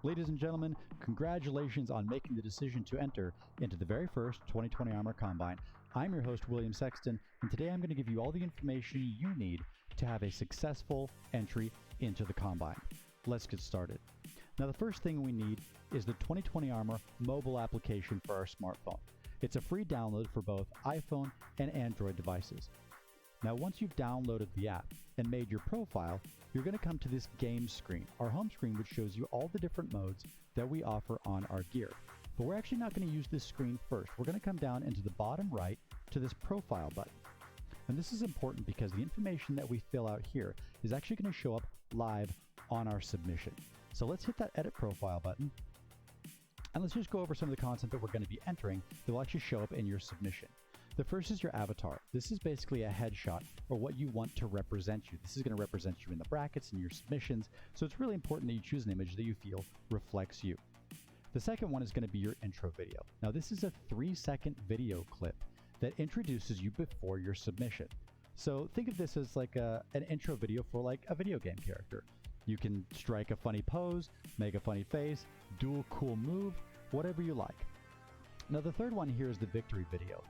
Ladies and gentlemen, congratulations on making the decision to enter into the very first 2020 Armor Combine. I'm your host, William Sexton, and today I'm going to give you all the information you need to have a successful entry into the Combine. Let's get started. Now, the first thing we need is the 2020 Armor mobile application for our smartphone. It's a free download for both iPhone and Android devices. Now, once you've downloaded the app and made your profile, you're going to come to this game screen, our home screen, which shows you all the different modes that we offer on our gear. But we're actually not going to use this screen first. We're going to come down into the bottom right to this profile button. And this is important because the information that we fill out here is actually going to show up live on our submission. So let's hit that edit profile button. And let's just go over some of the content that we're going to be entering that will actually show up in your submission. The first is your avatar. This is basically a headshot or what you want to represent you. This is going to represent you in the brackets and your submissions, so it's really important that you choose an image that you feel reflects you. The second one is going to be your intro video. Now, this is a 3-second video clip that introduces you before your submission. So think of this as like an intro video for like a video game character. You can strike a funny pose, make a funny face, do a cool move, whatever you like. Now, the third one here is the victory video.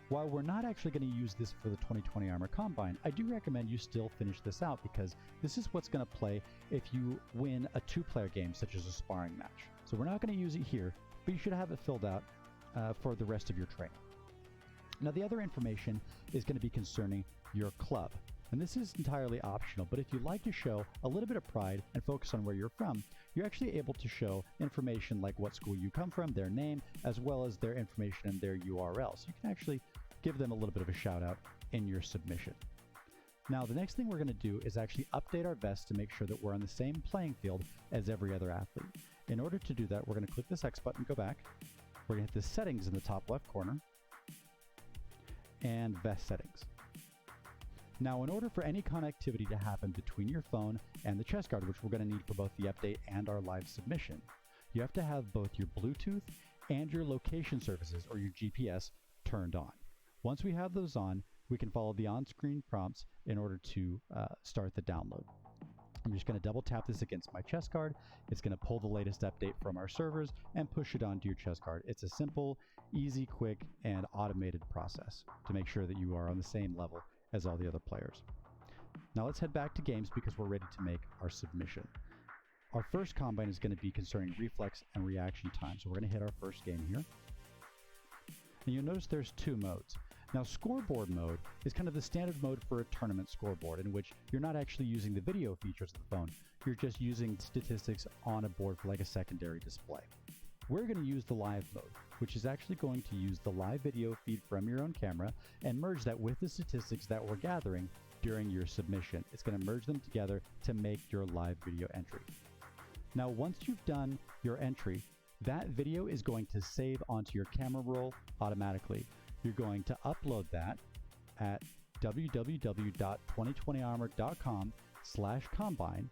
While we're not actually going to use this for the 2020 Armor Combine, I do recommend you still finish this out because this is what's going to play if you win a 2-player game, such as a sparring match. So we're not going to use it here, but you should have it filled out for the rest of your training. Now, the other information is going to be concerning your club. And this is entirely optional, but if you'd like to show a little bit of pride and focus on where you're from, you're actually able to show information like what school you come from, their name, as well as their information and their URL. So you can actually give them a little bit of a shout out in your submission. Now, the next thing we're going to do is actually update our vest to make sure that we're on the same playing field as every other athlete. In order to do that, we're going to click this X button, go back. We're going to hit the settings in the top left corner and vest settings. Now, in order for any connectivity to happen between your phone and the chest guard, which we're going to need for both the update and our live submission, you have to have both your Bluetooth and your location services, or your GPS, turned on. Once we have those on, we can follow the on-screen prompts in order to start the download. I'm just going to double tap this against my chest guard. It's going to pull the latest update from our servers and push it onto your chest guard. It's a simple, easy, quick, and automated process to make sure that you are on the same level as all the other players. Now let's head back to games because we're ready to make our submission. Our first combine is going to be concerning reflex and reaction time. So we're going to hit our first game here. And you'll notice there's 2 modes. Now, scoreboard mode is kind of the standard mode for a tournament scoreboard, in which you're not actually using the video features of the phone. You're just using statistics on a board for like a secondary display. We're going to use the live mode, which is actually going to use the live video feed from your own camera and merge that with the statistics that we're gathering during your submission. It's going to merge them together to make your live video entry. Now, once you've done your entry, that video is going to save onto your camera roll automatically. You're going to upload that at www.2020armor.com/combine.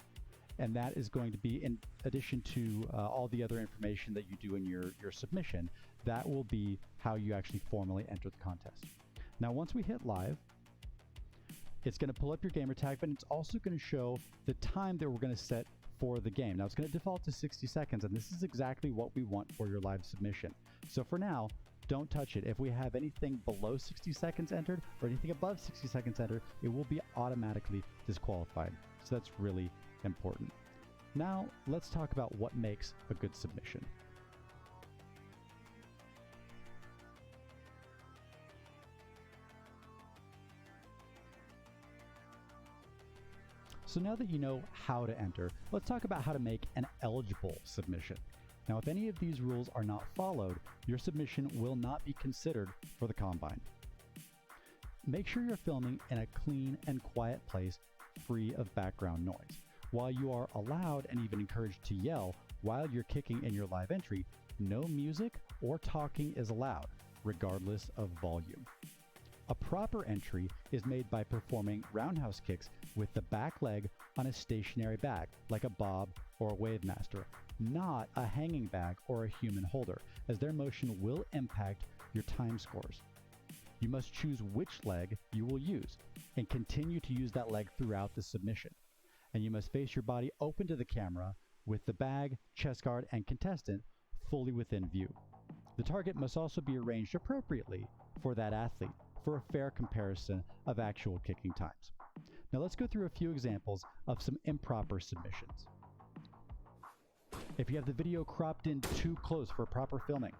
And that is going to be, in addition to all the other information that you do in your submission, that will be how you actually formally enter the contest. Now, once we hit live, it's going to pull up your gamer tag, but it's also going to show the time that we're going to set for the game. Now, it's going to default to 60 seconds, and this is exactly what we want for your live submission. So for now, don't touch it. If we have anything below 60 seconds entered or anything above 60 seconds entered, it will be automatically disqualified. So that's really important. Now, let's talk about what makes a good submission. So now that you know how to enter, let's talk about how to make an eligible submission. Now, if any of these rules are not followed, your submission will not be considered for the Combine. Make sure you're filming in a clean and quiet place, free of background noise. While you are allowed and even encouraged to yell while you're kicking in your live entry, no music or talking is allowed, regardless of volume. A proper entry is made by performing roundhouse kicks with the back leg on a stationary bag, like a bob or a wave master, not a hanging bag or a human holder, as their motion will impact your time scores. You must choose which leg you will use and continue to use that leg throughout the submission. And you must face your body open to the camera with the bag, chest guard, and contestant fully within view. The target must also be arranged appropriately for that athlete for a fair comparison of actual kicking times. Now let's go through a few examples of some improper submissions. If you have the video cropped in too close for proper filming,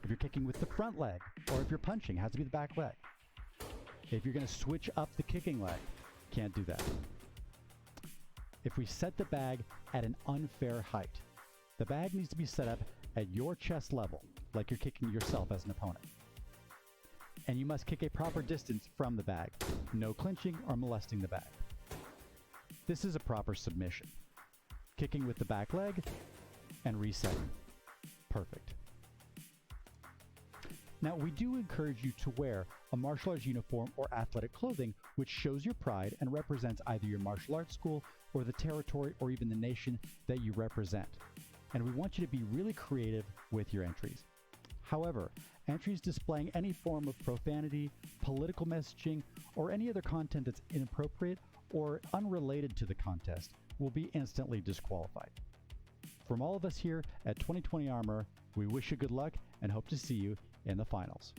if you're kicking with the front leg, or if you're punching, it has to be the back leg. If you're going to switch up the kicking leg, can't do that. If we set the bag at an unfair height, the bag needs to be set up at your chest level, like you're kicking yourself as an opponent. And you must kick a proper distance from the bag, no clinching or molesting the bag. This is a proper submission. Kicking with the back leg and resetting. Perfect. Now, we do encourage you to wear a martial arts uniform or athletic clothing which shows your pride and represents either your martial arts school or the territory or even the nation that you represent. And we want you to be really creative with your entries. However, entries displaying any form of profanity, political messaging, or any other content that's inappropriate or unrelated to the contest will be instantly disqualified. From all of us here at 2020 Armor, we wish you good luck and hope to see you in the finals.